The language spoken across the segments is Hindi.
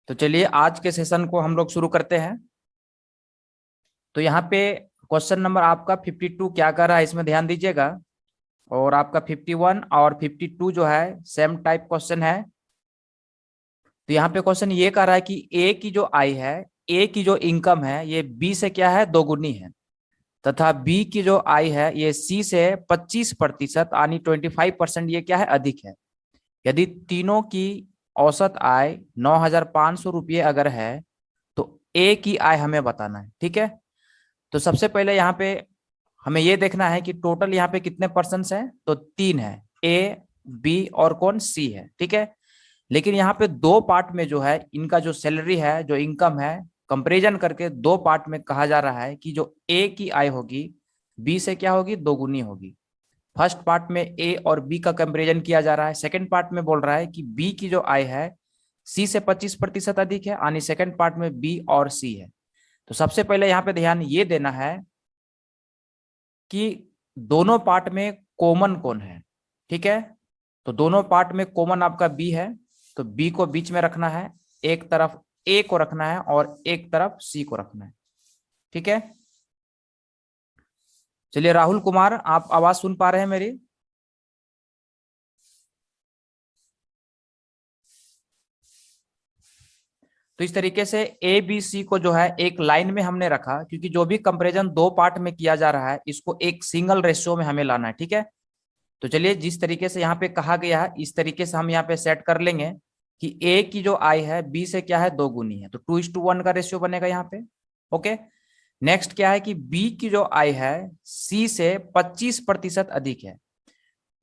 तो चलिए आज के सेशन को हम लोग शुरू करते हैं। तो यहाँ पे क्वेश्चन नंबर आपका 52 क्या कर रहा है इसमें ध्यान दीजिएगा। और आपका 51 और 52 जो है सेम टाइप क्वेश्चन है। तो यहाँ पे क्वेश्चन ये कर रहा है कि ए की जो आय है, ए की जो इनकम है ये बी से क्या है, दोगुनी है। तथा बी की जो आय है ये सी से 25% यानी 25% ये क्या है, अधिक है। यदि तीनों की औसत आय 9,500 रुपये अगर है तो ए की आय हमें बताना है। ठीक है, तो सबसे पहले यहाँ पे हमें ये देखना है कि टोटल यहाँ पे कितने पर्सन है। तो 3 है, ए बी और कौन, सी है। ठीक है, लेकिन यहाँ पे दो पार्ट में जो है इनका जो सैलरी है, जो इनकम है, कंपेरिजन करके दो पार्ट में कहा जा रहा है कि जो ए की आय होगी बी से क्या होगी, दोगुनी होगी। फर्स्ट पार्ट में ए और बी का कंपेरिजन किया जा रहा है। सेकंड पार्ट में बोल रहा है कि बी की जो आय है सी से 25% अधिक है, यानी सेकंड पार्ट में बी और सी है। तो सबसे पहले यहाँ पे ध्यान ये देना है कि दोनों पार्ट में कॉमन कौन है। ठीक है, तो दोनों पार्ट में कॉमन आपका बी है, तो बी को बीच में रखना है, एक तरफ ए को रखना है और एक तरफ सी को रखना है। ठीक है, चलिए राहुल कुमार, आप आवाज सुन पा रहे हैं मेरी? तो इस तरीके से ए बी सी को जो है एक लाइन में हमने रखा, क्योंकि जो भी कंपैरिजन दो पार्ट में किया जा रहा है इसको एक सिंगल रेशियो में हमें लाना है। ठीक है, तो चलिए जिस तरीके से यहाँ पे कहा गया है इस तरीके से हम यहाँ पे सेट कर लेंगे कि ए की जो आय है बी से क्या है, दोगुनी है, तो 2:1 का रेशियो बनेगा यहाँ पे। ओके, नेक्स्ट क्या है कि बी की जो आय है सी से 25% अधिक है।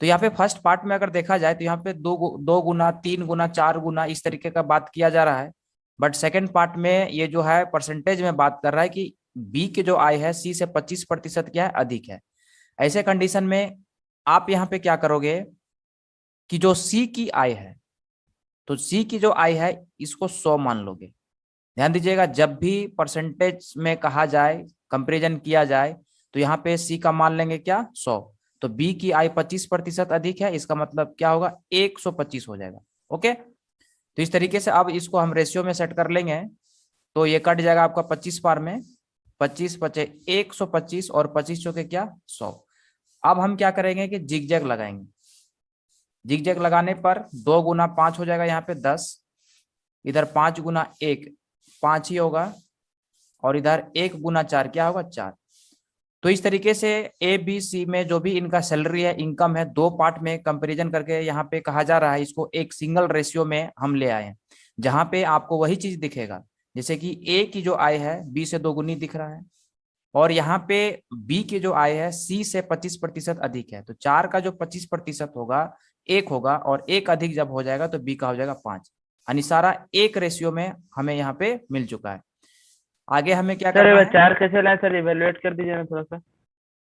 तो यहाँ पे फर्स्ट पार्ट में अगर देखा जाए तो यहाँ पे दो गुना, 3 गुना, 4 गुना इस तरीके का बात किया जा रहा है। बट सेकेंड पार्ट में ये जो है परसेंटेज में बात कर रहा है कि बी की जो आय है सी से 25% क्या है, अधिक है। ऐसे कंडीशन में आप यहाँ पे क्या करोगे कि जो सी की आय है, तो सी की जो आय है इसको 100 मान लोगे। ध्यान दीजिएगा, जब भी परसेंटेज में कहा जाए, कंपेरिजन किया जाए, तो यहाँ पे सी का मान लेंगे क्या, 100। तो बी की आय 25% अधिक है, इसका मतलब क्या होगा, 125 हो जाएगा। ओके, तो इस तरीके से अब इसको हम रेशियो में सेट कर लेंगे। तो ये कट जाएगा आपका 25 पार में, 25 पचे 125 और 25 चौके क्या, 100। अब हम क्या करेंगे कि जिग जैग लगाएंगे। जिग जैग लगाने पर 2 गुना 5 हो जाएगा, यहाँ पे 10, इधर 5 गुना 1 5 ही होगा, और इधर 1 गुना 4 क्या होगा, 4। तो इस तरीके से ए बी सी में जो भी इनका सैलरी है, इनकम है, दो पार्ट में कंपैरिजन करके यहाँ पे कहा जा रहा है इसको एक सिंगल रेशियो में हम ले आए हैं, जहां पे आपको वही चीज दिखेगा, जैसे कि ए की जो आय है बी से दोगुनी दिख रहा है, और यहाँ पे बी की जो आय है सी से 25% अधिक है। तो 4 का जो 25% होगा 1 होगा, और 1 अधिक जब हो जाएगा तो बी का हो जाएगा 5, यानी सारा एक रेशियो में हमें यहाँ पे मिल चुका है। आगे हमें क्या सर करना ये है, 4 कैसे लाए सर, इवेलुएट कर दीजिए ना थोड़ा सा।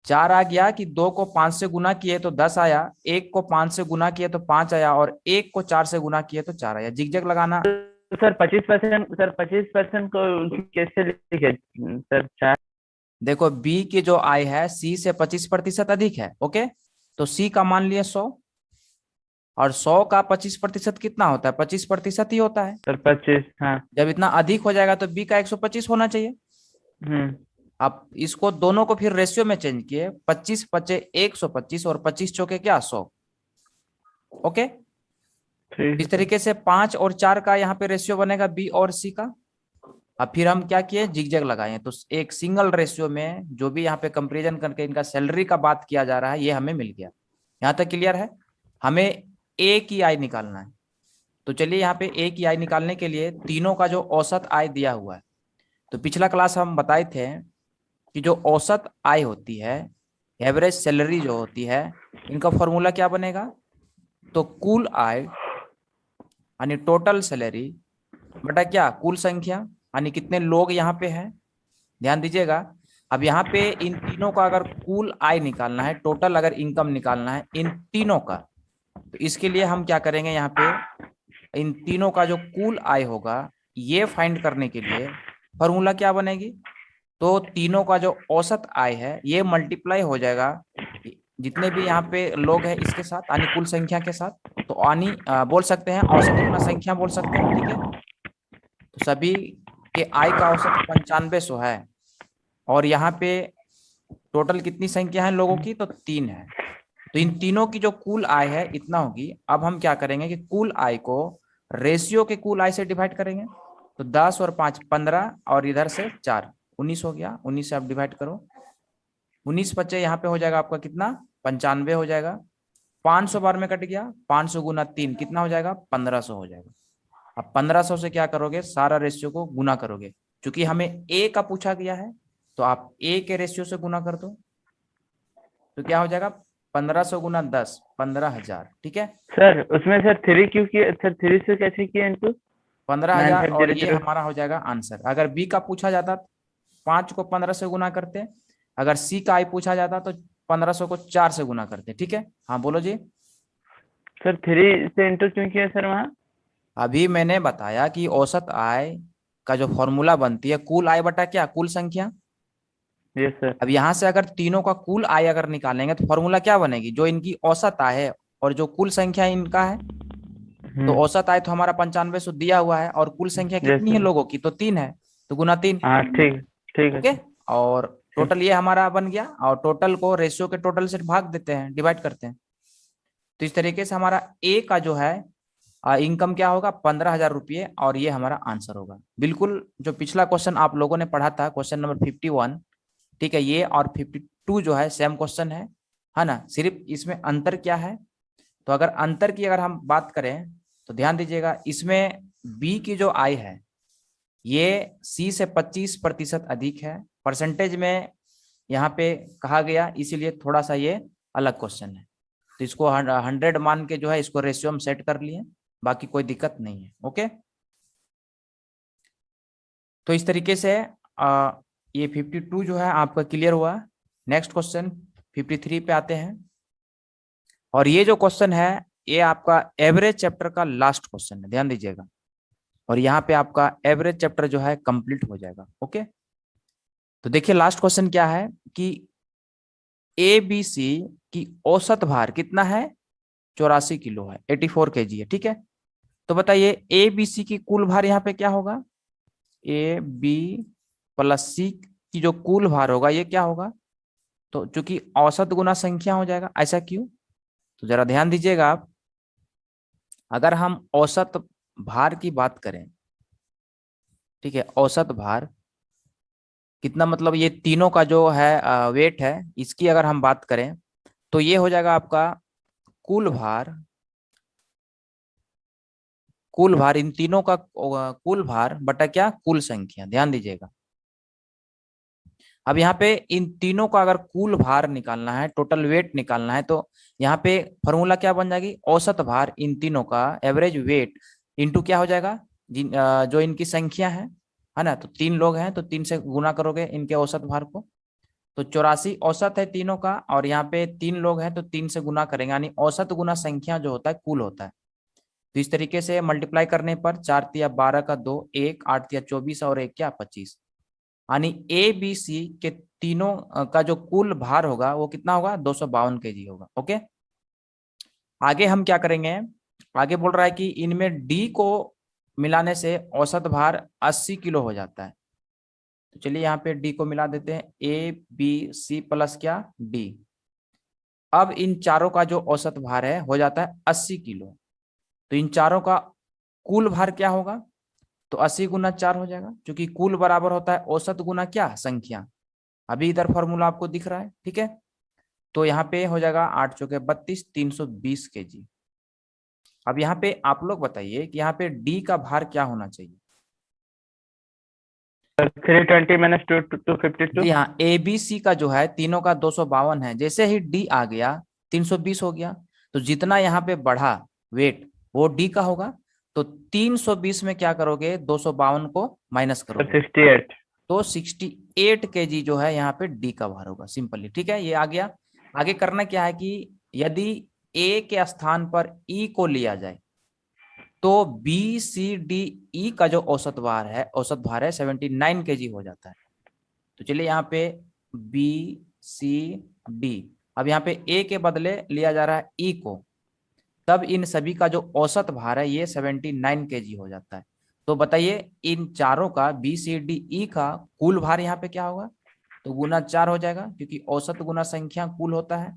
4 आ गया कि 2 को 5 से गुना किए तो 10 आया, 1 को 5 से गुना किए तो 5 आया, और 1 को 4 से गुना किए तो 4 आया। जिगजैग लगाना। तो सर 25%, सर 25% को कैसे लिखे सर, 4? देखो बी की जो आय है सी से 25% अधिक है। ओके, तो सी का मान लिया 100, और 100 का 25% कितना होता है, 25% ही होता है। सर 25, हाँ। जब इतना अधिक हो जाएगा तो बी का 125 होना चाहिए। हम्म। अब इसको दोनों को फिर रेशियो में चेंज किए, 25 पचे 125 और 25 चौके क्या, 100। ओके, ठीक है इस सर। तरीके से 5 और 4 का यहाँ पे रेशियो बनेगा बी और सी का। अब फिर हम क्या किए, जिगजैग लगाए, तो एक सिंगल रेशियो में जो भी यहाँ पे कंपेरिजन करके इनका सैलरी का बात किया जा रहा है ये हमें मिल गया। यहाँ तक क्लियर है? हमें ए की आय निकालना है। तो चलिए यहाँ पे ए की आय निकालने के लिए तीनों का जो औसत आय दिया हुआ है, तो पिछला क्लास हम बताए थे कि जो औसत आय होती है, एवरेज सैलरी जो होती है, इनका फॉर्मूला क्या बनेगा, तो कुल आय यानी टोटल सैलरी बटा क्या, कुल संख्या, यानी कितने लोग यहाँ पे हैं। ध्यान दीजिएगा, अब यहाँ पे इन तीनों का अगर कुल आय निकालना है, टोटल अगर इनकम निकालना है इन तीनों का, तो इसके लिए हम क्या करेंगे, यहाँ पे इन तीनों का जो कुल आय होगा ये फाइंड करने के लिए फॉर्मूला क्या बनेगी, तो तीनों का जो औसत आय है ये मल्टीप्लाई हो जाएगा जितने भी यहाँ पे लोग हैं इसके साथ, यानी कुल संख्या के साथ। तो बोल सकते हैं औसत गुना संख्या बोल सकते हैं। ठीक है, तो सभी के आय का औसत 9500 है, और यहाँ पे टोटल कितनी संख्या है लोगों की, तो 3 है। तो इन तीनों की जो कुल आय है इतना होगी। अब हम क्या करेंगे कि कुल आय को रेशियो के कुल आय से डिवाइड करेंगे। तो 10 और 5 15, और इधर से 4 19 हो गया। 19 से आप डिवाइड करो, 19 बच्चे यहाँ पे हो जाएगा आपका कितना, 95 हो जाएगा। 500 बार में कट गया, 500 गुना 3 कितना हो जाएगा, 1500 हो जाएगा। अब 1500 से क्या करोगे, सारा रेशियो को गुना करोगे। क्योंकि हमें ए का पूछा गया है, तो आप ए के रेशियो से गुना कर दो। तो क्या हो जाएगा, 1500 गुना 10, 15,000। ठीक है, सर उसमें सर 3 क्यों किया सर, 3 से कैसे किया इनटू? 15,000, और ये 9500। हमारा हो जाएगा आंसर। अगर बी का पूछा जाता 5 को 15 से गुना करते, अगर सी का आई पूछा जाता तो 1500 को 4 से गुना करते। ठीक है, हाँ बोलो जी। सर 3 से इंटू क्यों किया सर वहाँ? अभी मैंने बताया कि औसत आय का जो फॉर्मूला बनती है, कुल आय बटा क्या, कुल संख्या। Yes sir. अब यहाँ से अगर तीनों का कुल आय अगर निकालेंगे तो फॉर्मूला क्या बनेगी, जो इनकी औसत आय है और जो कुल संख्या इनका है। तो औसत आय तो हमारा 9500 दिया हुआ है, और कुल संख्या यस कितनी है सर। लोगों की, तो 3 है, तो गुना 3। हाँ ठीक, ठीक है ओके, सर। और ठीक। टोटल ये हमारा बन गया, और टोटल को रेशियो के टोटल से भाग देते हैं, डिवाइड करते हैं। तो इस तरीके से हमारा ए का जो है इनकम क्या होगा, 15,000 रुपये, और ये हमारा आंसर होगा। बिल्कुल जो पिछला क्वेश्चन आप लोगों ने पढ़ा था, क्वेश्चन नंबर 51, ठीक है, ये और 52 जो है सेम क्वेश्चन है ना। सिर्फ इसमें अंतर क्या है, तो अगर अंतर की अगर हम बात करें तो ध्यान दीजिएगा, इसमें बी की जो आय है ये सी से 25% अधिक है, परसेंटेज में यहाँ पे कहा गया, इसीलिए थोड़ा सा ये अलग क्वेश्चन है। तो इसको 100 मान के जो है इसको रेशियो हम सेट कर लिए, बाकी कोई दिक्कत नहीं है। ओके, तो इस तरीके से ये 52 जो है आपका क्लियर हुआ। नेक्स्ट क्वेश्चन 53 पे आते हैं, और ये जो क्वेश्चन है ये आपका एवरेज चैप्टर का लास्ट क्वेश्चन है, ध्यान दीजिएगा। और यहाँ पे आपका एवरेज चैप्टर जो है कंप्लीट हो जाएगा। ओके, तो देखिए लास्ट क्वेश्चन क्या है कि ए बी सी की औसत भार कितना है, 84 किलो है, 84 kg है। ठीक है, तो बताइए ए बी सी की कुल भार यहाँ पे क्या होगा, ए बी प्लस सी की जो कुल भार होगा ये क्या होगा, तो चूंकि औसत गुना संख्या हो जाएगा। ऐसा क्यों, तो जरा ध्यान दीजिएगा आप। अगर हम औसत भार की बात करें, ठीक है, औसत भार कितना, मतलब ये तीनों का जो है वेट है, इसकी अगर हम बात करें तो ये हो जाएगा आपका कुल भार, कुल भार इन तीनों का कुल भार बटा क्या, कुल संख्या। ध्यान दीजिएगा, अब यहाँ पे इन तीनों का अगर कुल भार निकालना है, टोटल वेट निकालना है, तो यहाँ पे फॉर्मूला क्या बन जाएगी, औसत भार इन तीनों का एवरेज वेट इंटू क्या हो जाएगा, जो इनकी संख्या है ना। तो 3 लोग हैं तो 3 से गुना करोगे इनके औसत भार को। तो 84 औसत है तीनों का, और यहाँ पे 3 लोग हैं तो 3 से गुना करेंगे, यानी औसत गुना संख्या जो होता है कुल होता है। तो इस तरीके से मल्टीप्लाई करने पर 4 तिया 12 का 2, 1 8 तिया 24 और 1 क्या 25, यानी ए बी सी के तीनों का जो कुल भार होगा वो कितना होगा, 252 kg होगा। ओके, आगे हम क्या करेंगे, आगे बोल रहा है कि इनमें डी को मिलाने से औसत भार 80 किलो हो जाता है। तो चलिए यहाँ पे डी को मिला देते हैं, ए बी सी प्लस क्या डी। अब इन चारों का जो औसत भार है हो जाता है 80 किलो। तो इन चारों का कुल भार क्या होगा, तो 80 गुना 4 हो जाएगा, क्योंकि कुल बराबर होता है औसत गुना क्या, संख्या। अभी इधर फॉर्मूला आपको दिख रहा है, ठीक है। तो यहाँ पे हो जाएगा 8 चौके 32, 320 kg। अब यहाँ पे आप लोग बताइए कि यहाँ पे डी का भार क्या होना चाहिए। 320 माइनस 252। जी हाँ, ए बी सी का जो है तीनों का 252 है, जैसे ही डी आ गया 320 हो गया। तो जितना यहाँ पे बढ़ा वेट वो डी का होगा। तो 320 में क्या करोगे, 252 को माइनस सर करोगे, 68। तो 68 kg जो है यहाँ पे डी का भार होगा, सिंपली। ठीक है, ये आ गया। आगे करना क्या है कि यदि ए के स्थान पर ई को लिया जाए तो बी सी डी ई का जो औसत भार है 79 kg हो जाता है। तो चलिए यहाँ पे बी सी डी, अब यहाँ पे ए के बदले लिया जा रहा है ई को, तब इन सभी का जो औसत भार है ये 79 kg हो जाता है। तो बताइए इन चारों का बी सी डी ई का कुल भार यहाँ पे क्या होगा, तो गुना 4 हो जाएगा क्योंकि औसत गुना संख्या कुल होता है।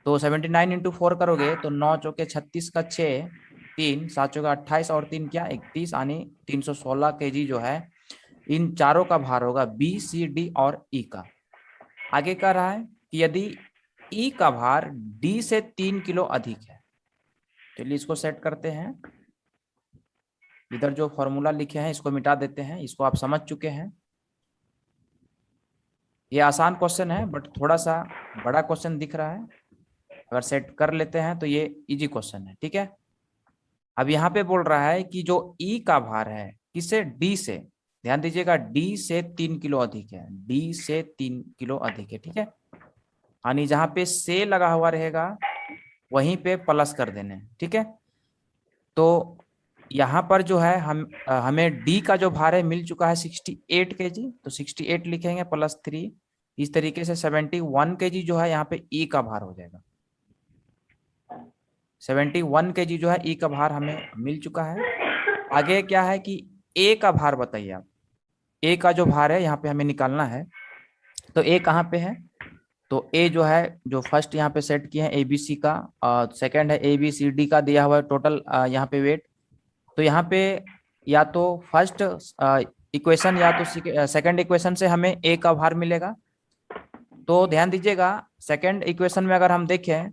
तो 79 इंटू 4 करोगे तो 9 चौके 36 का 6, 3 7 चौके 28 और 3 क्या 31 यानी 316 केजी जो है इन चारों का भार होगा बी सी डी और ई का। आगे कह रहा है कि यदि ई का भार डी से 3 किलो अधिक है, चलिए इसको सेट करते हैं। इधर जो फॉर्मूला लिखे हैं इसको मिटा देते हैं, इसको आप समझ चुके हैं। ये आसान क्वेश्चन है बट थोड़ा सा बड़ा क्वेश्चन दिख रहा है, अगर सेट कर लेते हैं तो ये इजी क्वेश्चन है, ठीक है। अब यहाँ पे बोल रहा है कि जो ई का भार है किसे डी से, ध्यान दीजिएगा डी से 3 किलो अधिक है, डी से 3 किलो अधिक है, ठीक है। यानी जहां पे से लगा हुआ रहेगा वहीं पे प्लस कर देने, ठीक है। तो यहाँ पर जो है हमें डी का जो भार है मिल चुका है 68 केजी, तो 68 लिखेंगे +3। इस तरीके से 71 केजी जो है यहाँ पे ई का भार हो जाएगा। 71 केजी जो है ई का भार हमें मिल चुका है। आगे क्या है कि ए का भार बताइए आप, ए का जो भार है यहाँ पे हमें निकालना है। तो ए कहाँ पे है, तो ए जो है जो फर्स्ट यहाँ पे सेट किए हैं ए बी सी का, सेकंड है ए बी सी डी का दिया हुआ है टोटल यहाँ पे वेट। तो यहाँ पे या तो फर्स्ट इक्वेशन या तो सेकंड इक्वेशन से हमें ए का भार मिलेगा। तो ध्यान दीजिएगा सेकंड इक्वेशन में अगर हम देखें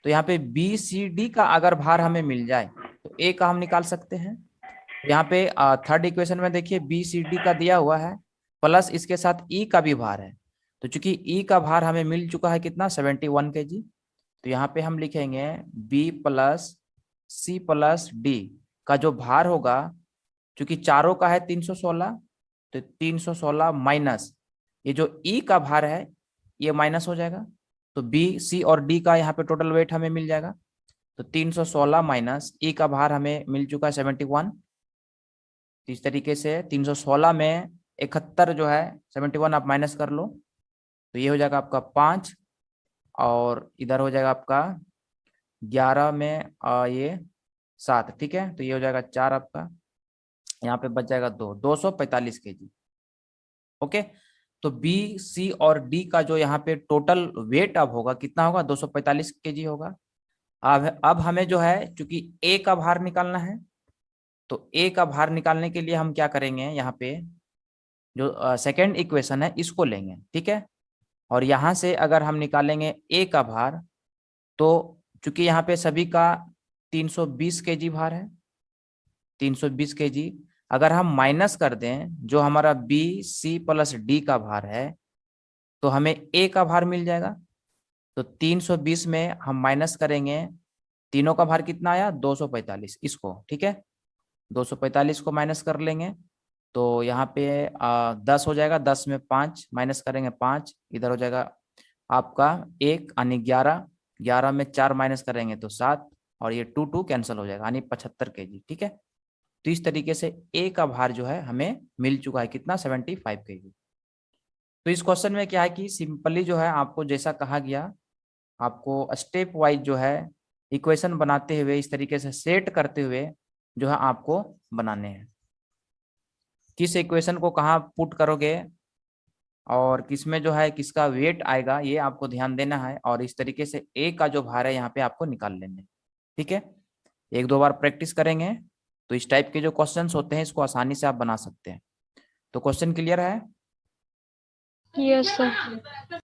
तो यहाँ पे बी सी डी का अगर भार हमें मिल जाए तो ए का हम निकाल सकते हैं। यहाँ पे थर्ड इक्वेशन में देखिए बी सी डी का दिया हुआ है प्लस इसके साथ ई का भी भार है। तो चूंकि ई का भार हमें मिल चुका है कितना 71 केजी, तो यहाँ पे हम लिखेंगे B plus C plus D का जो भार होगा, चूंकि चारों का है 316, तो 316 माइनस ये जो ई का भार है ये माइनस हो जाएगा। तो बी सी और डी का यहाँ पे टोटल वेट हमें मिल जाएगा। तो 316 माइनस ई का भार हमें मिल चुका है 71। इस तरीके से 316 में 71 जो है 71 आप माइनस कर लो तो ये हो जाएगा आपका 5, और इधर हो जाएगा आपका 11 में ये 7, ठीक है। तो ये हो जाएगा 4 आपका, यहाँ पे बच जाएगा 245 केजी। ओके, तो बी सी और डी का जो यहाँ पे टोटल वेट अब होगा कितना होगा 245 केजी होगा। अब हमें जो है चूंकि ए का भार निकालना है, तो ए का भार निकालने के लिए हम क्या करेंगे, यहाँ पे जो सेकेंड इक्वेशन है इसको लेंगे, ठीक है। और यहाँ से अगर हम निकालेंगे ए का भार, तो चूंकि यहाँ पे सभी का 320 केजी भार है, 320 केजी अगर हम माइनस कर दें जो हमारा बी सी प्लस डी का भार है, तो हमें ए का भार मिल जाएगा। तो 320 में हम माइनस करेंगे, तीनों का भार कितना आया 245, इसको ठीक है 245 को माइनस कर लेंगे तो यहाँ पे 10 हो जाएगा, 10 में 5 माइनस करेंगे 5, इधर हो जाएगा आपका 1 यानी 11, 11 में 4 माइनस करेंगे तो 7, और ये 2 2 कैंसिल हो जाएगा यानी 75 केजी, ठीक है। तो इस तरीके से ए का भार जो है हमें मिल चुका है कितना 75 केजी। तो इस क्वेश्चन में क्या है कि सिंपली जो है आपको जैसा कहा गया, आपको स्टेप वाइज जो है इक्वेशन बनाते हुए इस तरीके से सेट करते हुए जो है आपको बनाने हैं। किस इक्वेशन को कहाँ पुट करोगे और किसमें जो है किसका वेट आएगा ये आपको ध्यान देना है, और इस तरीके से ए का जो भार है यहाँ पे आपको निकाल लेने, ठीक है। एक दो बार प्रैक्टिस करेंगे तो इस टाइप के जो क्वेश्चंस होते हैं इसको आसानी से आप बना सकते हैं। तो क्वेश्चन क्लियर है? Yes sir.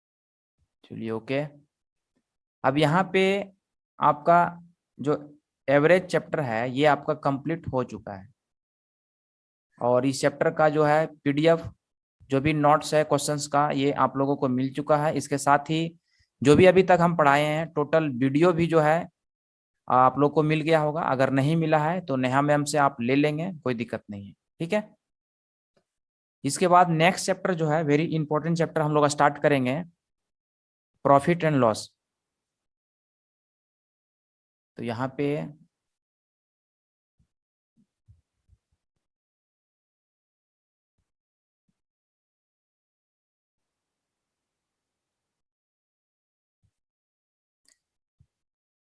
चलिए ओके। अब यहाँ पे आपका जो एवरेज चैप्टर है ये आपका कंप्लीट हो चुका है, और इस चैप्टर का जो है पीडीएफ जो भी नोट्स है क्वेश्चंस का ये आप लोगों को मिल चुका है। इसके साथ ही जो भी अभी तक हम पढ़ाए हैं टोटल वीडियो भी जो है आप लोग को मिल गया होगा, अगर नहीं मिला है तो नेहा मैम से आप ले लेंगे, कोई दिक्कत नहीं है, ठीक है। इसके बाद नेक्स्ट चैप्टर जो है वेरी इंपॉर्टेंट चैप्टर हम लोग स्टार्ट करेंगे, प्रॉफिट एंड लॉस। तो यहाँ पे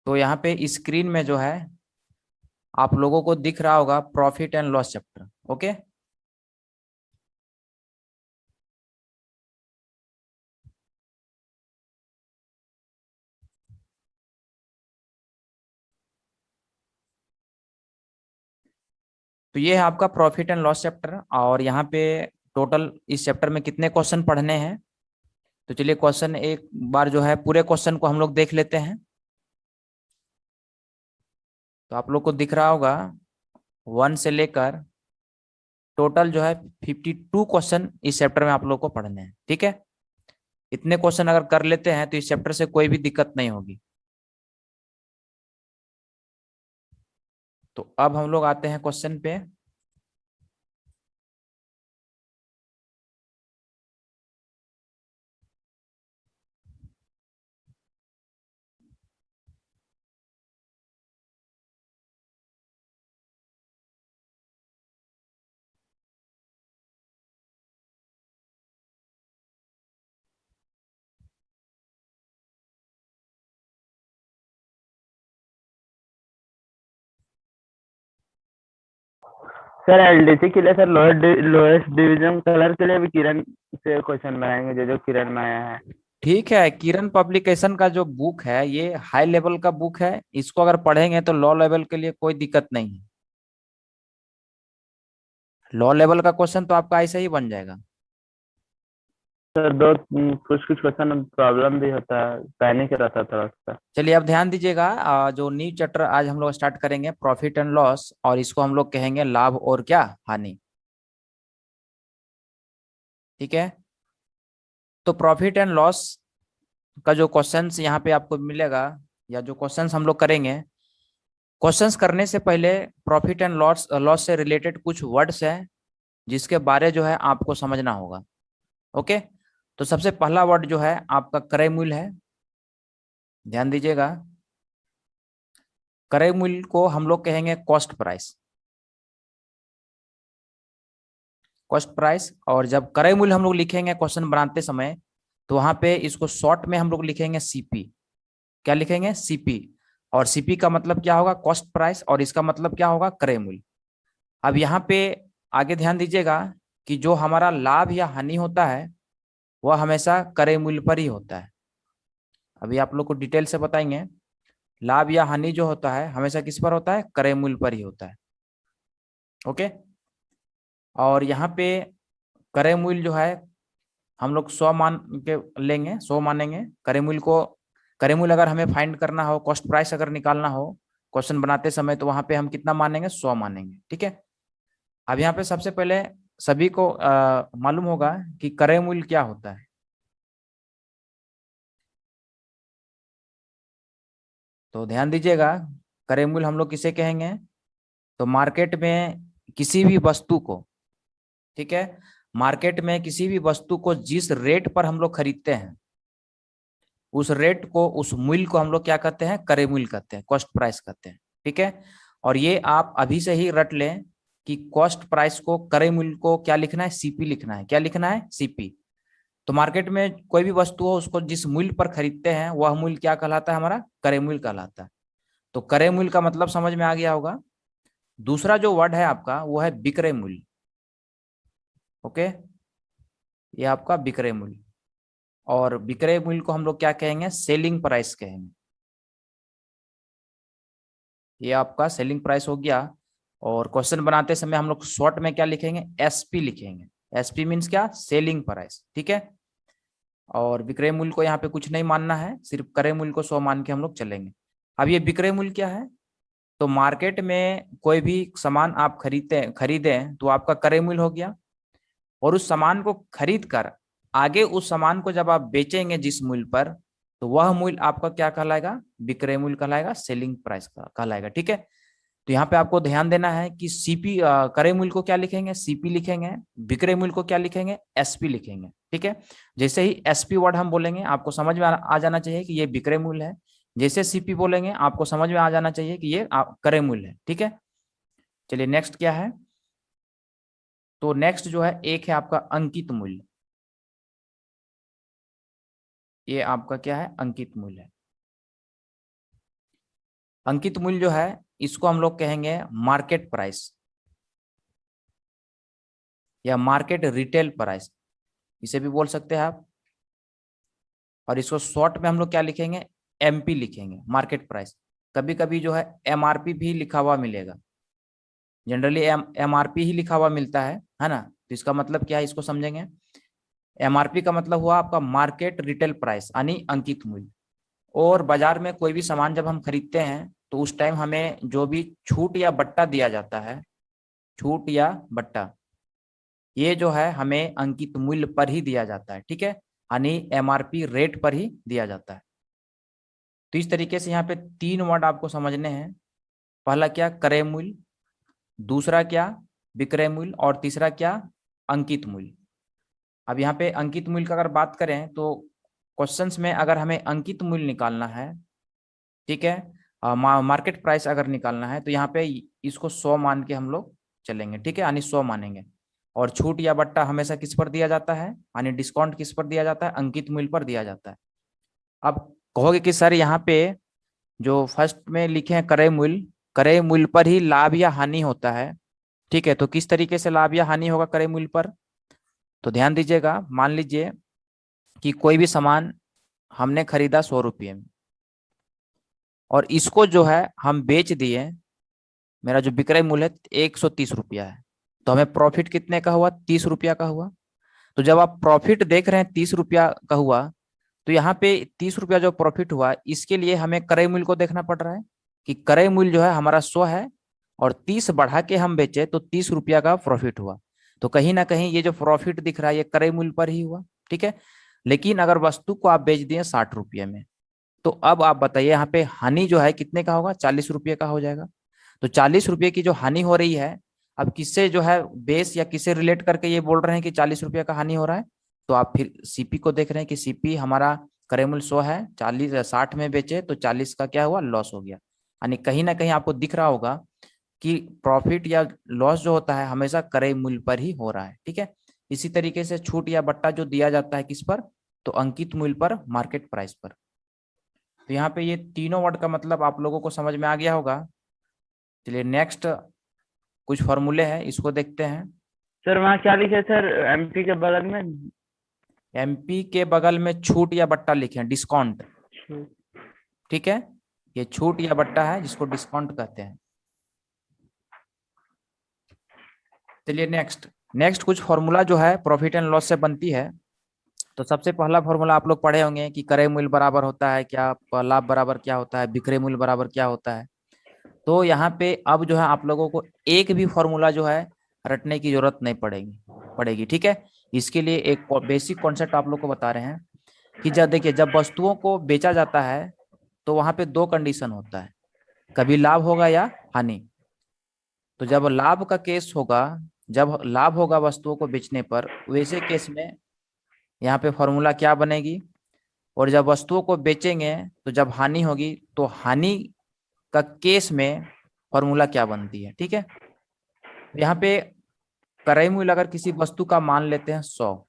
तो यहाँ पे स्क्रीन में जो है आप लोगों को दिख रहा होगा profit and loss chapter. Okay, तो ये है आपका प्रॉफिट एंड लॉस चैप्टर। और यहाँ पे टोटल इस चैप्टर में कितने क्वेश्चन पढ़ने हैं, तो चलिए क्वेश्चन एक बार जो है पूरे क्वेश्चन को हम लोग देख लेते हैं। तो आप लोग को दिख रहा होगा 1 से लेकर टोटल जो है 52 क्वेश्चन इस चैप्टर में आप लोग को पढ़ने हैं। ठीक है, इतने क्वेश्चन अगर कर लेते हैं तो इस चैप्टर से कोई भी दिक्कत नहीं होगी। तो अब हम लोग आते हैं क्वेश्चन पे। सर एलडीसी के लिए सर लोएस्ट डिवीजन कलर के लिए भी किरण से क्वेश्चन बनाएंगे, जो जो किरण में आया है। ठीक है, किरण पब्लिकेशन का जो बुक है ये हाई लेवल का बुक है, इसको अगर पढ़ेंगे तो लॉ लेवल के लिए कोई दिक्कत नहीं है। लॉ लेवल का क्वेश्चन तो आपका ऐसे ही बन जाएगा। सर कुछ कुछ क्वेश्चन प्रॉब्लम भी होता है, पैनिक रहता था उसका। चलिए अब ध्यान दीजिएगा, जो न्यू चैप्टर आज हम लोग स्टार्ट करेंगे प्रॉफिट एंड लॉस, और इसको हम लोग कहेंगे लाभ और क्या हानि। ठीक है, तो प्रॉफिट एंड लॉस का जो क्वेश्चंस यहाँ पे आपको मिलेगा, या जो क्वेश्चंस हम लोग करेंगे, क्वेश्चंस करने से पहले प्रॉफिट एंड लॉस लॉस से रिलेटेड कुछ वर्ड्स हैं जिसके बारे जो है आपको समझना होगा। ओके, तो सबसे पहला वर्ड जो है आपका क्रय मूल्य है। ध्यान दीजिएगा, क्रय मूल्य को हम लोग कहेंगे कॉस्ट प्राइस। कॉस्ट प्राइस, और जब क्रय मूल्य हम लोग लिखेंगे क्वेश्चन बनाते समय, तो वहां पे इसको शॉर्ट में हम लोग लिखेंगे सीपी। क्या लिखेंगे? सीपी। और सीपी का मतलब क्या होगा? कॉस्ट प्राइस, और इसका मतलब क्या होगा? क्रय मूल्य। अब यहाँ पे आगे ध्यान दीजिएगा कि जो हमारा लाभ या हानि होता है वह हमेशा क्रय मूल्य पर ही होता है। अभी आप लोग को डिटेल से बताएंगे, लाभ या हानि जो होता है हमेशा किस पर होता है? क्रय मूल्य पर ही होता है। ओके, और यहाँ पे क्रय मूल्य जो है हम लोग 100 मान के लेंगे, 100 मानेंगे क्रय मूल्य को। क्रय मूल्य अगर हमें फाइंड करना हो, कॉस्ट प्राइस अगर निकालना हो क्वेश्चन बनाते समय, तो वहां पे हम कितना मानेंगे? 100 मानेंगे। ठीक है, अब यहाँ पे सबसे पहले सभी को मालूम होगा कि क्रय मूल्य क्या होता है। तो ध्यान दीजिएगा, क्रय मूल्य हम लोग किसे कहेंगे? तो मार्केट में किसी भी वस्तु को, ठीक है, मार्केट में किसी भी वस्तु को जिस रेट पर हम लोग खरीदते हैं, उस रेट को, उस मूल्य को हम लोग क्या कहते हैं? क्रय मूल्य कहते हैं, कॉस्ट प्राइस कहते हैं। ठीक है, और ये आप अभी से ही रट लें कि कॉस्ट प्राइस को, क्रय मूल्य को क्या लिखना है? सीपी लिखना है। क्या लिखना है? सीपी। तो मार्केट में कोई भी वस्तु हो, उसको जिस मूल्य पर खरीदते हैं वह मूल्य क्या कहलाता है? हमारा क्रय मूल्य कहलाता है। तो क्रय मूल्य का मतलब समझ में आ गया होगा। दूसरा जो वर्ड है आपका वो है विक्रय मूल्य। ओके, ये आपका विक्रय मूल्य, और विक्रय मूल्य को हम लोग क्या कहेंगे? सेलिंग प्राइस कहेंगे। ये आपका सेलिंग प्राइस हो गया। और क्वेश्चन बनाते समय हम लोग शॉर्ट में क्या लिखेंगे? एसपी लिखेंगे। एसपी मीन्स क्या? Selling price. ठीक है, और विक्रय मूल्य को यहाँ पे कुछ नहीं मानना है, सिर्फ क्रय मूल्य को 100 मान के हम लोग चलेंगे। अब ये विक्रय मूल्य क्या है? तो मार्केट में कोई भी सामान आप खरीदें तो आपका क्रय मूल्य हो गया, और उस सामान को खरीद कर आगे उस सामान को जब आप बेचेंगे जिस मूल्य पर, तो वह मूल्य आपका क्या कहलाएगा? विक्रय मूल्य कहलाएगा, सेलिंग प्राइस कहलाएगा। ठीक है, तो यहाँ पे आपको ध्यान देना है कि सीपी, क्रय मूल्य को क्या लिखेंगे? सीपी लिखेंगे। विक्रय मूल्य को क्या लिखेंगे? एसपी लिखेंगे। ठीक है, जैसे ही एसपी वर्ड हम बोलेंगे आपको समझ में आ जाना चाहिए कि ये विक्रय मूल्य है। जैसे सीपी बोलेंगे आपको समझ में आ जाना चाहिए कि ये क्रय मूल्य है। ठीक है, चलिए नेक्स्ट क्या है? तो नेक्स्ट जो है एक है आपका अंकित मूल्य। ये आपका क्या है? अंकित मूल्य है। अंकित मूल्य जो है इसको हम लोग कहेंगे मार्केट प्राइस या मार्केट रिटेल प्राइस, इसे भी बोल सकते हैं आप। और इसको शॉर्ट में हम लोग क्या लिखेंगे, एमपी लिखेंगे, मार्केट प्राइस। कभी कभी जो है एमआरपी भी लिखा हुआ मिलेगा, जनरली एमआरपी ही लिखा हुआ मिलता है ना। तो इसका मतलब क्या है, इसको समझेंगे। एमआरपी का मतलब हुआ आपका मार्केट रिटेल प्राइस यानी अंकित मूल्य। और बाजार में कोई भी सामान जब हम खरीदते हैं तो उस टाइम हमें जो भी छूट या बट्टा दिया जाता है, छूट या बट्टा, ये जो है हमें अंकित मूल्य पर ही दिया जाता है, ठीक है, यानी एमआरपी रेट पर ही दिया जाता है। तो इस तरीके से यहाँ पे 3 वर्ड आपको समझने हैं। पहला क्या, क्रय मूल्य, दूसरा क्या विक्रय मूल्य, और तीसरा क्या अंकित मूल्य। अब यहाँ पे अंकित मूल्य का अगर बात करें तो क्वेश्चंस में अगर हमें अंकित मूल्य निकालना है, ठीक है, मार्केट प्राइस अगर निकालना है तो यहाँ पे इसको 100 मान के हम लोग चलेंगे, ठीक है, यानी 100 मानेंगे। और छूट या बट्टा हमेशा किस पर दिया जाता है, यानी डिस्काउंट किस पर दिया जाता है, अंकित मूल्य पर दिया जाता है। अब कहोगे कि सर यहाँ पे जो फर्स्ट में लिखे हैं क्रय मूल्य पर ही लाभ या हानि होता है, ठीक है, तो किस तरीके से लाभ या हानि होगा क्रय मूल्य पर। तो ध्यान दीजिएगा, मान लीजिए कि कोई भी सामान हमने खरीदा 100 रुपये में और इसको जो है हम बेच दिए, मेरा जो विक्रय मूल्य है 130 रुपया है, तो हमें प्रॉफिट कितने का हुआ, 30 रुपया का हुआ। तो जब आप प्रॉफिट देख रहे हैं 30 रुपया का हुआ, तो यहाँ पे 30 रुपया जो प्रॉफिट हुआ इसके लिए हमें क्रय मूल्य को देखना पड़ रहा है कि क्रय मूल्य जो है हमारा 100 है और 30 बढ़ा के हम बेचे तो 30 रुपया का प्रॉफिट हुआ। तो कहीं ना कहीं ये जो प्रॉफिट दिख रहा है ये क्रय मूल्य पर ही हुआ, ठीक है। लेकिन अगर वस्तु को आप बेच दिए 60 रुपये में, तो अब आप बताइए यहाँ पे हानि जो है कितने का होगा, 40 रुपये का हो जाएगा। तो 40 रुपये की जो हानि हो रही है, अब किससे जो है बेस या किससे रिलेट करके ये बोल रहे हैं कि 40 रुपये का हानि हो रहा है, तो आप फिर सीपी को देख रहे हैं कि सीपी हमारा क्रय मूल्य 100 है, 60 में बेचे तो 40 का क्या हुआ, लॉस हो गया। यानी कहीं ना कहीं आपको दिख रहा होगा कि प्रॉफिट या लॉस जो होता है हमेशा क्रय मूल्य पर ही हो रहा है, ठीक है। इसी तरीके से छूट या बट्टा जो दिया जाता है किस पर, तो अंकित मूल्य पर, मार्केट प्राइस पर। तो यहाँ पे ये तीनों वर्ड का मतलब आप लोगों को समझ में आ गया होगा। चलिए नेक्स्ट कुछ फॉर्मूले हैं, इसको देखते हैं। सर वहाँ क्या लिखे सर, एमपी के बगल में? एमपी के बगल में छूट या बट्टा लिखे हैं, डिस्काउंट, ठीक है, ये छूट या बट्टा है जिसको डिस्काउंट कहते हैं। चलिए नेक्स्ट कुछ फॉर्मूला जो है प्रॉफिट एंड लॉस से बनती है। तो सबसे पहला फॉर्मूला आप लोग पढ़े होंगे कि क्रय मूल्य बराबर होता है क्या, लाभ बराबर क्या होता है, विक्रय मूल्य बराबर क्या होता है। तो यहाँ पे अब जो है आप लोगों को एक भी फॉर्मूला जो है रटने की जरूरत नहीं पड़ेगी, ठीक है। इसके लिए एक बेसिक कॉन्सेप्ट आप लोग को बता रहे हैं कि जब देखिए, जब वस्तुओं को बेचा जाता है तो वहां पे 2 कंडीशन होता है, कभी लाभ होगा या हानि। तो जब लाभ का केस होगा, जब लाभ होगा वस्तुओं को बेचने पर, वैसे केस में यहाँ पे फॉर्मूला क्या बनेगी। और जब वस्तुओं को बेचेंगे तो जब हानि होगी तो हानि का केस में फॉर्मूला क्या बनती है, ठीक है। यहाँ पे क्रय मूल्य अगर किसी वस्तु का मान लेते हैं 100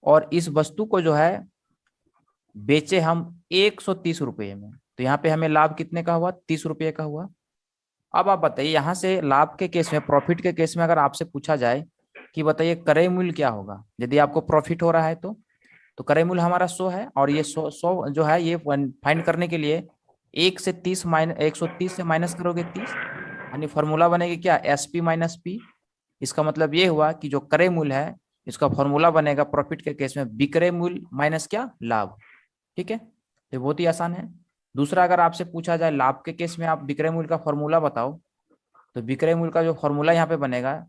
और इस वस्तु को जो है बेचे हम 130 रुपये में, तो यहाँ पे हमें लाभ कितने का हुआ, 30 रुपये का हुआ। अब आप बताइए यहाँ से लाभ के केस में, प्रॉफिट के केस में अगर आपसे पूछा जाए कि बताइए क्रय मूल्य क्या होगा, यदि आपको प्रॉफिट हो रहा है तो क्रय मूल्य हमारा 100 है और ये 100 जो है ये फाइंड करने के लिए 130 से माइनस करोगे 30, यानी फॉर्मूला बनेगी क्या, एसपी माइनस पी। इसका मतलब ये हुआ कि जो क्रय मूल्य है इसका फॉर्मूला बनेगा प्रॉफिट के केस में विक्रय मूल्य माइनस क्या, लाभ, ठीक है। तो बहुत ही आसान है। दूसरा, अगर आपसे पूछा जाए लाभ के केस में आप विक्रय मूल्य का फॉर्मूला बताओ, तो विक्रय मूल्य का जो फॉर्मूला यहाँ पे बनेगा,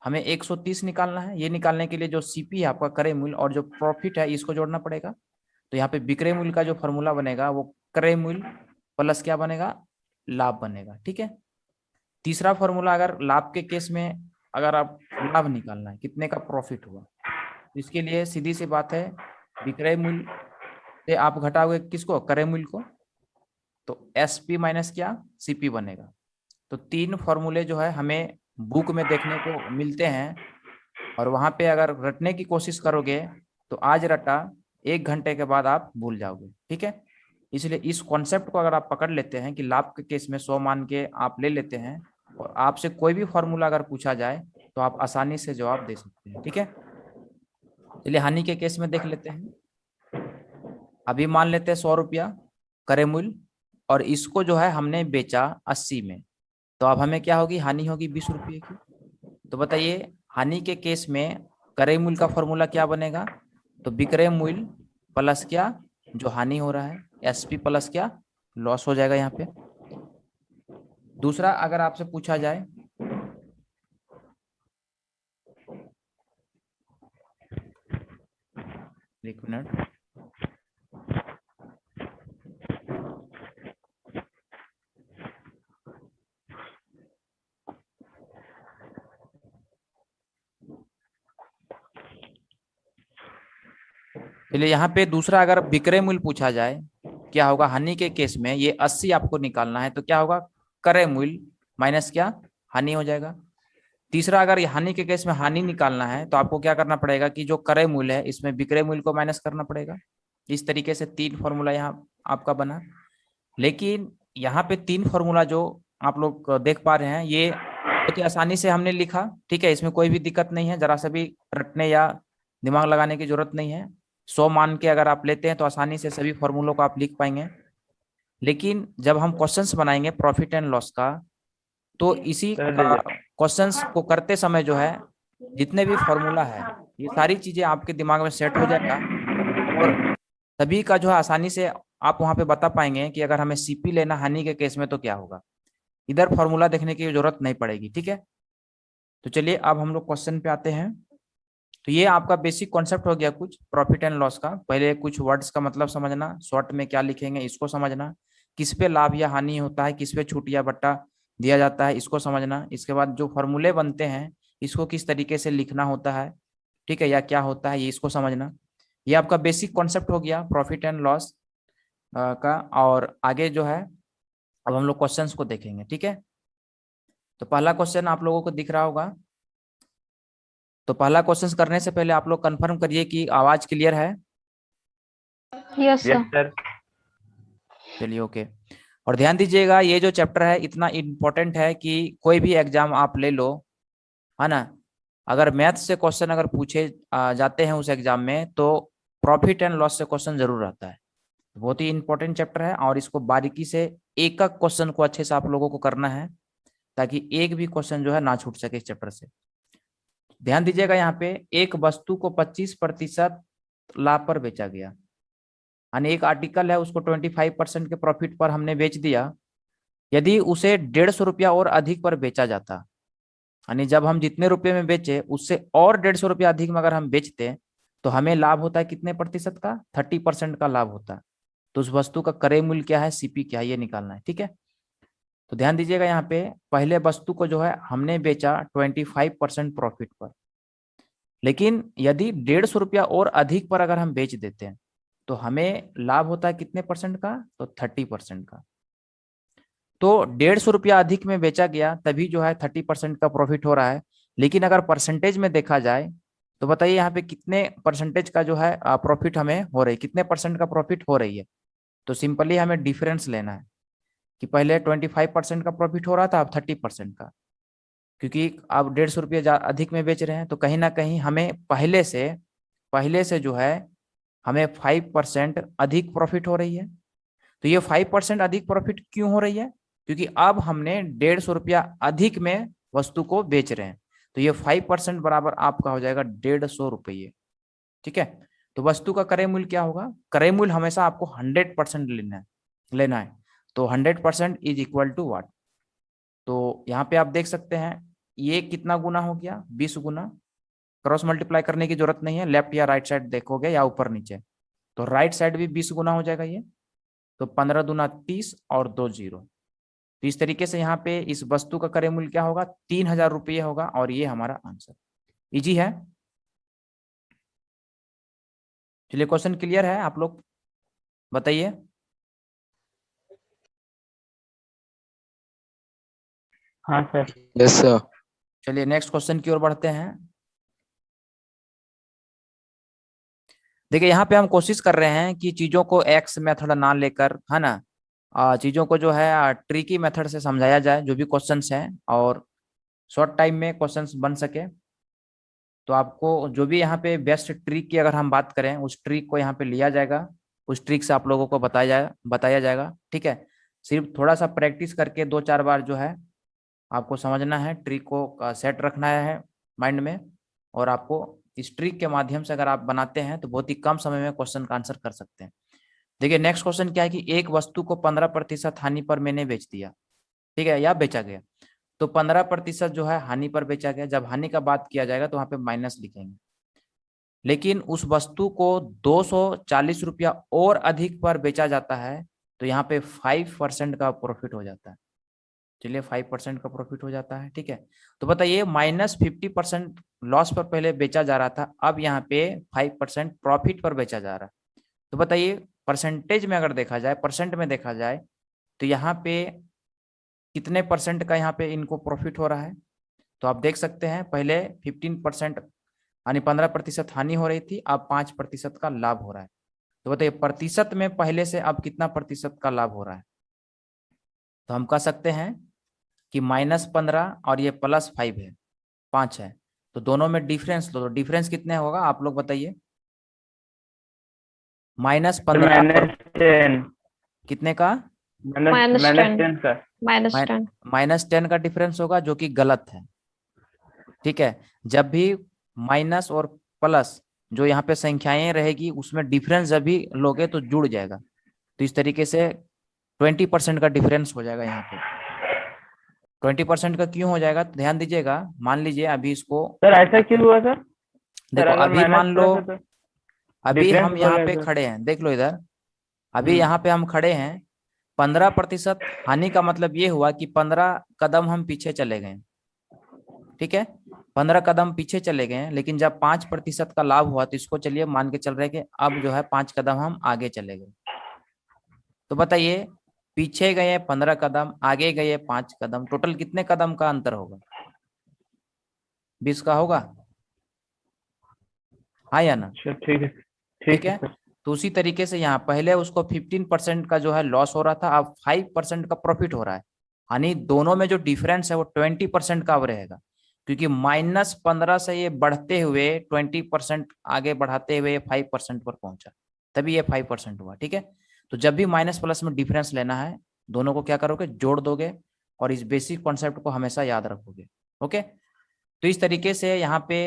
हमें 130 निकालना है, ये निकालने के लिए जो सीपी है आपका क्रय मूल्य और जो प्रॉफिट है इसको जोड़ना पड़ेगा। तो यहाँ पे विक्रय मूल्य का जो फॉर्मूला बनेगा वो क्रय मूल्य प्लस क्या बनेगा, लाभ बनेगा, ठीक है। तीसरा फॉर्मूला, अगर लाभ के केस में अगर आप लाभ निकालना है कितने का प्रॉफिट हुआ, तो इसके लिए सीधी सी बात है, विक्रय मूल्य से आप घटाओगे किसको, क्रय मूल्य को, तो एसपी माइनस क्या, सीपी बनेगा। तो 3 फॉर्मूले जो है हमें बुक में देखने को मिलते हैं और वहां पे अगर रटने की कोशिश करोगे तो आज रटा, 1 घंटे के बाद आप भूल जाओगे, ठीक है। इसलिए इस कॉन्सेप्ट को अगर आप पकड़ लेते हैं कि लाभ के केस में 100 मान के आप ले लेते हैं और आपसे कोई भी फॉर्मूला अगर पूछा जाए तो आप आसानी से जवाब दे सकते हैं। ठीक है, चलिए हानि के केस में देख लेते हैं। अभी मान लेते हैं 100 रुपया क्रय मूल्य, और इसको जो है हमने बेचा 80 में, तो अब हमें क्या होगी, हानि होगी 20 रुपये की। तो बताइए हानि के केस में क्रय मूल्य का फॉर्मूला क्या बनेगा, तो विक्रय मूल्य प्लस क्या जो हानि हो रहा है, एसपी प्लस क्या लॉस हो जाएगा यहाँ पे। दूसरा अगर आपसे पूछा जाए एक मिनट, चलिए यहाँ पे दूसरा अगर विक्रय मूल्य पूछा जाए क्या होगा, हानि के केस में ये 80 आपको निकालना है, तो क्या होगा क्रय मूल्य माइनस क्या हानि हो जाएगा। तीसरा अगर हानि के केस में हानि निकालना है तो आपको क्या करना पड़ेगा कि जो क्रय मूल्य है इसमें विक्रय मूल्य को माइनस करना पड़ेगा। इस तरीके से 3 फॉर्मूला यहाँ आपका बना। लेकिन यहाँ पे 3 फॉर्मूला जो आप लोग देख पा रहे हैं ये बहुत ही आसानी से हमने लिखा। ठीक है, इसमें कोई भी दिक्कत नहीं है, जरा सा भी रटने या दिमाग लगाने की जरूरत नहीं है। 100 मान के अगर आप लेते हैं तो आसानी से सभी फॉर्मूलों को आप लिख पाएंगे। लेकिन जब हम क्वेश्चंस बनाएंगे प्रॉफिट एंड लॉस का, तो इसी क्वेश्चंस को करते समय जो है जितने भी फॉर्मूला है ये सारी चीजें आपके दिमाग में सेट हो जाएगा, और सभी का जो है आसानी से आप वहां पे बता पाएंगे कि अगर हमें सीपी लेना हानि के केस में तो क्या होगा। इधर फॉर्मूला देखने की जरूरत नहीं पड़ेगी। ठीक है, तो चलिए अब हम लोग क्वेश्चन पे आते हैं। तो ये आपका बेसिक कॉन्सेप्ट हो गया कुछ प्रॉफिट एंड लॉस का। पहले कुछ वर्ड्स का मतलब समझना, शॉर्ट में क्या लिखेंगे इसको समझना, किस पे लाभ या हानि होता है, किस पे छूट या बट्टा दिया जाता है इसको समझना। इसके बाद जो फॉर्मूले बनते हैं इसको किस तरीके से लिखना होता है, ठीक है, या क्या होता है ये इसको समझना। ये आपका बेसिक कॉन्सेप्ट हो गया प्रॉफिट एंड लॉस का। और आगे जो है अब हम लोग क्वेश्चंस को देखेंगे। ठीक है, तो पहला क्वेश्चन आप लोगों को दिख रहा होगा। तो पहला क्वेश्चन करने से पहले आप लोग कंफर्म करिए कि आवाज क्लियर है। Yes yes sir. सर। चलिए ओके। और ध्यान दीजिएगा ये जो चैप्टर है इतना इम्पोर्टेंट है कि कोई भी एग्जाम आप ले लो, है ना, अगर मैथ से क्वेश्चन अगर पूछे जाते हैं उस एग्जाम में तो प्रॉफिट एंड लॉस से क्वेश्चन जरूर आता है। बहुत ही इंपॉर्टेंट चैप्टर है और इसको बारीकी से एक एक क्वेश्चन को अच्छे से आप लोगों को करना है ताकि एक भी क्वेश्चन जो है ना छूट सके इस चैप्टर से। ध्यान दीजिएगा यहाँ पे एक वस्तु को 25% लाभ पर बेचा गया, यानी एक आर्टिकल है उसको 25% के प्रॉफिट पर हमने बेच दिया। यदि उसे 150 रुपया और अधिक पर बेचा जाता, यानी जब हम जितने रुपए में बेचे उससे और 150 रुपया अधिक में अगर हम बेचते तो हमें लाभ होता है कितने प्रतिशत का, 30% का लाभ होता है। तो उस वस्तु का क्रय मूल्य क्या है, सीपी क्या है, ये निकालना है। ठीक है, तो ध्यान दीजिएगा यहाँ पे पहले वस्तु को जो है हमने बेचा 25% प्रॉफिट पर, लेकिन यदि 150 रुपया और अधिक पर अगर हम बेच देते हैं तो हमें लाभ होता है कितने परसेंट का, तो 30% का। तो 150 रुपया अधिक में बेचा गया तभी जो है 30% का प्रॉफिट हो रहा है। लेकिन अगर परसेंटेज में देखा जाए तो बताइए यहाँ पे कितने परसेंटेज का जो है प्रॉफिट हमें हो रही है, कितने परसेंट का प्रॉफिट हो रही है। तो सिंपली हमें डिफरेंस लेना है कि पहले 25% का प्रॉफिट हो रहा था अब 30% का, क्योंकि अब 150 रुपये अधिक में बेच रहे हैं तो कहीं ना कहीं हमें पहले से जो है हमें 5% अधिक प्रॉफिट हो रही है। तो ये 5% अधिक प्रॉफिट क्यों हो रही है, क्योंकि अब हमने 150 रुपया अधिक में वस्तु को बेच रहे हैं। तो ये 5% बराबर आपका हो जाएगा 150 रुपये। ठीक है, तो वस्तु का क्रय मूल्य क्या होगा, क्रय मूल्य हमेशा आपको 100% लेना है। तो 100% इज इक्वल टू व्हाट, तो यहाँ पे आप देख सकते हैं ये कितना गुना हो गया, 20 गुना। क्रॉस मल्टीप्लाई करने की जरूरत नहीं है, लेफ्ट या राइट साइड देखोगे या ऊपर नीचे, तो राइट साइड भी 20 गुना हो जाएगा ये। तो 15 दूना 30 और 2 जीरो। तो इस तरीके से यहाँ पे इस वस्तु का क्रय मूल्य क्या होगा, 3000 रुपये होगा, और ये हमारा आंसर। इजी है। चलिए क्वेश्चन क्लियर है, आप लोग बताइए। हाँ सर। Yes sir. चलिए नेक्स्ट क्वेश्चन की ओर बढ़ते हैं। देखिए यहाँ पे हम कोशिश कर रहे हैं कि चीजों को एक्स मेथड ना लेकर, है ना, चीजों को जो है ट्रिकी मेथड से समझाया जाए, जो भी क्वेश्चंस हैं, और शॉर्ट टाइम में क्वेश्चंस बन सके। तो आपको जो भी यहाँ पे बेस्ट ट्रिक की अगर हम बात करें, उस ट्रिक को यहाँ पे लिया जाएगा, उस ट्रिक से आप लोगों को बताया जाएगा, ठीक है। सिर्फ थोड़ा सा प्रैक्टिस करके 2-4 बार जो है आपको समझना है, ट्रिक को सेट रखना है माइंड में, और आपको इस ट्रिक के माध्यम से अगर आप बनाते हैं तो बहुत ही कम समय में क्वेश्चन का आंसर कर सकते हैं। देखिए नेक्स्ट क्वेश्चन क्या है कि एक वस्तु को 15% हानि पर मैंने बेच दिया, ठीक है, या बेचा गया। तो 15% जो है हानि पर बेचा गया। जब हानि का बात किया जाएगा तो वहां पे माइनस लिखेंगे। लेकिन उस वस्तु को 240 रुपया और अधिक पर बेचा जाता है, तो यहाँ पे 5% का प्रॉफिट हो जाता है। चलिए 5% का प्रॉफिट हो जाता है, ठीक है। तो बताइए -50% लॉस पर पहले बेचा जा रहा था, अब यहाँ पे 5% प्रॉफिट पर बेचा जा रहा है। तो बताइए परसेंटेज में अगर देखा जाए, परसेंट में देखा जाए, तो यहाँ पे कितने परसेंट का यहाँ पे इनको प्रॉफिट हो रहा है। तो आप देख सकते हैं पहले 15% यानी 15% हानि हो रही थी, अब 5% का लाभ हो रहा है। तो बताइए प्रतिशत में पहले से अब कितना प्रतिशत का लाभ हो रहा है। तो हम कह सकते हैं कि -15 और ये +5 है, 5 है, तो दोनों में डिफरेंस लो, तो डिफरेंस कितने होगा आप लोग बताइए। -15 और -10 कितने का, -10 का -10 -10 का डिफरेंस होगा, जो कि गलत है, ठीक है। जब भी माइनस और प्लस जो यहाँ पे संख्याएं रहेगी उसमें डिफरेंस जब भी लोगे तो जुड़ जाएगा। तो इस तरीके से 20% का डिफरेंस हो जाएगा। यहाँ पे 20% का क्यों हो जाएगा, तो ध्यान दीजिएगा। मान लीजिए अभी इसको, सर, ऐसा क्यों हुआ सर? सर देखो अगर अभी माइनस मान लो, प्लस है तो अभी डिफरेंस हम बोल यहाँ रहे पे हैं सर। खड़े हैं, देख लो इधर, अभी हम्म। यहाँ पे हम खड़े हैं। 15% हानि का मतलब ये हुआ कि 15 कदम हम पीछे चले गए, ठीक है। 15 कदम पीछे चले गए, लेकिन जब 5% का लाभ हुआ तो इसको चलिए मान के चल रहे हैं कि अब जो है 5 कदम हम आगे चले गए। तो बताइए पीछे गए 15 कदम, आगे गए 5 कदम, टोटल कितने कदम का अंतर होगा, 20 का होगा, हाँ या ना। अच्छा, ठीक है, ठीक ठीक है है। सर। तो उसी तरीके से यहाँ पहले उसको 15% का जो है लॉस हो रहा था, अब 5% का प्रॉफिट हो रहा है। यानी दोनों में जो डिफरेंस है वो 20% का अब रहेगा, क्योंकि -15 से ये बढ़ते हुए 20% आगे बढ़ाते हुए 5% पर पहुंचा, तभी ये 5% हुआ, ठीक है। तो जब भी माइनस प्लस में डिफरेंस लेना है, दोनों को क्या करोगे, जोड़ दोगे, और इस बेसिक कॉन्सेप्ट को हमेशा याद रखोगे। ओके। तो इस तरीके से यहाँ पे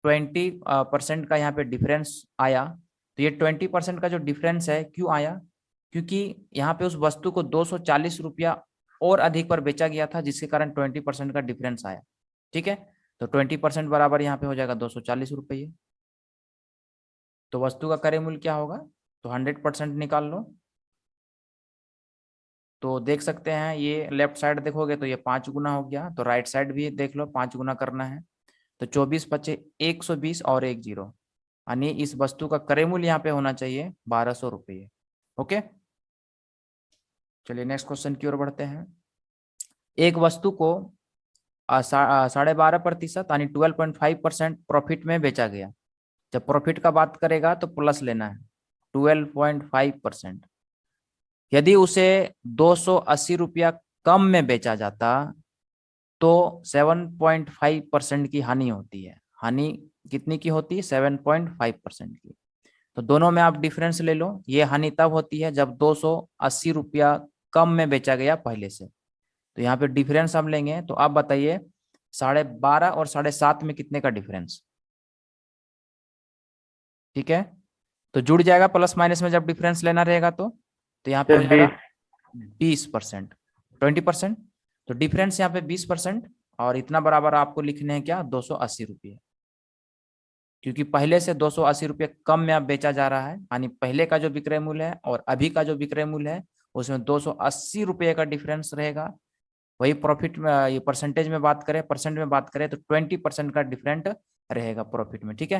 20% का यहाँ पे डिफरेंस आया। तो ये 20% का जो डिफरेंस है क्यों आया, क्योंकि यहाँ पे उस वस्तु को 240 रुपया और अधिक पर बेचा गया था, जिसके कारण 20% का डिफरेंस आया, ठीक है। तो 20% बराबर यहाँ पे हो जाएगा 240 रुपये। तो वस्तु का क्रय मूल्य क्या होगा, तो 100% निकाल लो। तो देख सकते हैं ये लेफ्ट साइड देखोगे तो ये 5 गुना हो गया, तो राइट साइड भी देख लो 5 गुना करना है। तो 24×5 = 120 और 1 0, यानी इस वस्तु का क्रय मूल्य यहाँ पे होना चाहिए 1200 रुपये। ओके। चलिए नेक्स्ट क्वेश्चन की ओर बढ़ते हैं। एक वस्तु को 12.5% यानी 12.5% प्रॉफिट में बेचा गया। जब प्रॉफिट का बात करेगा तो प्लस लेना है, 12.5%। यदि उसे 280 रुपया कम में बेचा जाता तो 7.5% की हानि होती है। हानि कितनी की होती है, 7.5% की। तो दोनों में आप डिफरेंस ले लो। ये हानि तब होती है जब 280 रुपया कम में बेचा गया पहले से। तो यहाँ पे डिफरेंस हम लेंगे, तो आप बताइए 12.5 और 7.5 में कितने का डिफरेंस, ठीक है। तो जुड़ जाएगा प्लस माइनस में जब डिफरेंस लेना रहेगा तो यहाँ पे हो सर जाएगा 20। 20%, 20%। तो डिफरेंस यहाँ पे 20%, और इतना बराबर आपको लिखने हैं क्या, 280 रुपये, क्योंकि पहले से 280 रुपये कम में अब बेचा जा रहा है। यानी पहले का जो विक्रय मूल्य है और अभी का जो विक्रय मूल्य है उसमें 280 रुपये का डिफरेंस रहेगा। वही प्रॉफिट में, ये परसेंटेज में बात करें, परसेंट में बात करें तो 20% का डिफरेंट रहेगा प्रॉफिट में, ठीक है।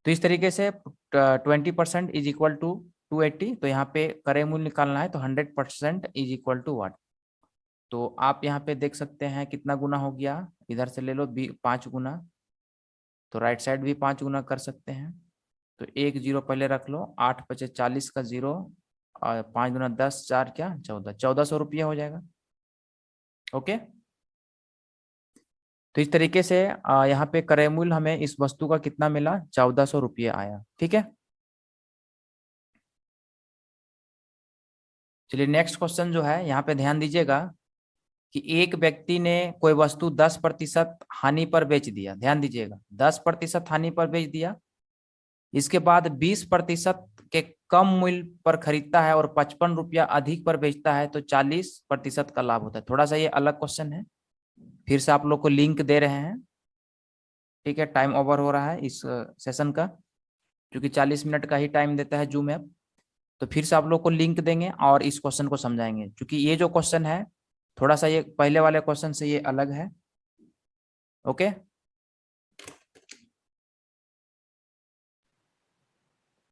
तो इस तरीके से 20% = 280। तो यहाँ पे क्रय मूल्य निकालना है, तो 100% = 1 तो आप यहाँ पे देख सकते हैं कितना गुना हो गया, इधर से ले लो 5 गुना, तो राइट साइड भी 5 गुना कर सकते हैं। तो 1 0 पहले रख लो, 8 पचे 40 का 0 और 5 दूना 10, 4 क्या 14, 1400 रुपया हो जाएगा। ओके, तो इस तरीके से यहाँ पे क्रय मूल्य हमें इस वस्तु का कितना मिला, 1400 रुपये आया। ठीक है, चलिए नेक्स्ट क्वेश्चन जो है यहाँ पे ध्यान दीजिएगा कि एक व्यक्ति ने कोई वस्तु 10% हानि पर बेच दिया। ध्यान दीजिएगा, 10% हानि पर बेच दिया, इसके बाद 20% के कम मूल्य पर खरीदता है और 55 रुपया अधिक पर बेचता है, तो 40% का लाभ होता है। थोड़ा सा ये अलग क्वेश्चन है, फिर से आप लोग को लिंक दे रहे हैं। ठीक है, टाइम ओवर हो रहा है इस सेशन का, क्योंकि 40 मिनट का ही टाइम देता है जूम ऐप। तो फिर से आप लोग को लिंक देंगे और इस क्वेश्चन को समझाएंगे, क्योंकि ये जो क्वेश्चन है थोड़ा सा ये पहले वाले क्वेश्चन से ये अलग है। ओके।